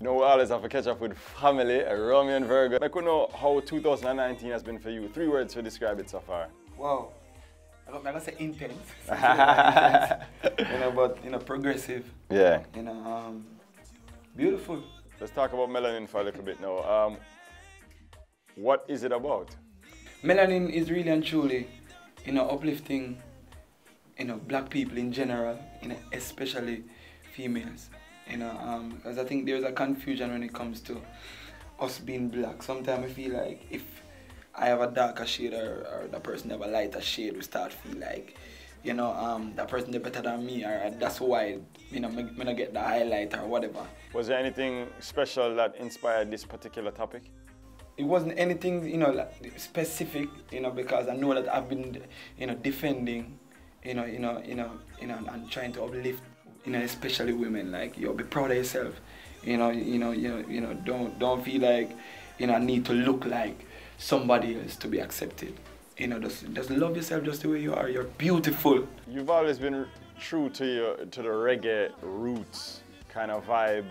You know, we always have to catch up with family, Romain Virgo. I could know how 2019 has been for you. 3 words to describe it so far. Wow. I'm gonna say intense. Intense. But progressive. Yeah. Beautiful. Let's talk about Melanin for a little bit now. What is it about? Melanin is really and truly, uplifting, black people in general, especially females. Because I think there's a confusion when it comes to us being black. Sometimes I feel like if I have a darker shade or the person have a lighter shade, we start feel like, that person is better than me, or that's why, me not get the highlight or whatever. Was there anything special that inspired this particular topic? It wasn't anything, like specific, because I know that I've been, defending, and trying to uplift, especially women. Like, be proud of yourself. Don't feel like, I need to look like somebody else to be accepted. Just love yourself just the way you are. You're beautiful. You've always been true to the reggae roots kind of vibe,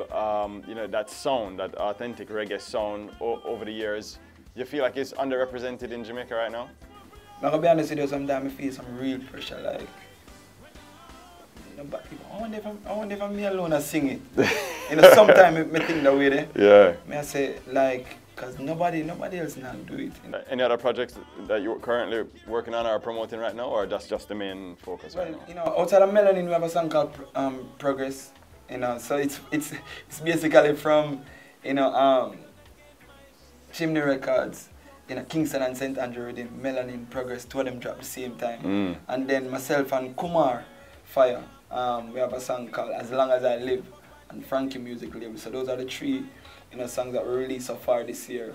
that sound, that authentic reggae sound over the years. You feel like it's underrepresented in Jamaica right now? I'm gonna be honest with you, sometimes I feel some real pressure, like, but I wonder if I'm me alone and sing it. Sometimes I think that way there. Yeah. I say, like, because nobody else now do it. Any other projects that you're currently working on or promoting right now, or that's just the main focus right now? Outside of Melanin, we have a song called Progress. So it's basically from, Chimney Records, Kingston and St. Andrew Reading, Melanin, Progress, 2 of them drop at the same time. And then myself and Kumar Fire, we have a song called As Long As I Live, and Frankie Music Label. So those are the 3, songs that we released so far this year.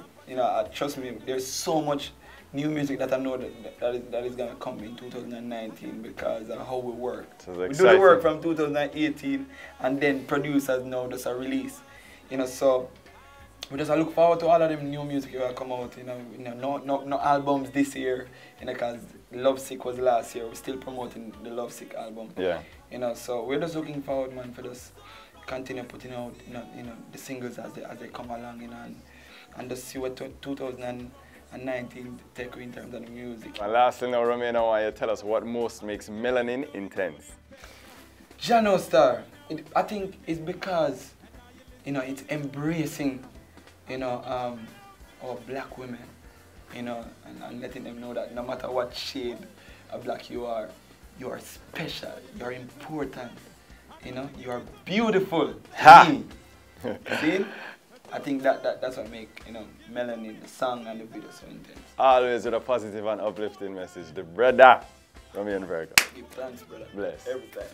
Trust me, there's so much new music that I know that is gonna come in 2019 because of how we work. We do the work from 2018, and then producers now just a release. So we just look forward to all of them new music that will come out. No albums this year, because Lovesick was last year. We're still promoting the Lovesick album. Yeah. So we're just looking forward, man, for just continue putting out, the singles as they come along, and just see what 2019 take in terms of the music. And lastly now, Romain, I want you to tell us what most makes Melanin intense. Jano Star, I think it's because, it's embracing, our black women, and letting them know that no matter what shade of black you are special, you're important, you are beautiful. Ha! See? I think that's what makes, Melanin, the song and the video so intense. Always with a positive and uplifting message. The brother, Romain Virgo. Give thanks, brother. Bless. Every time.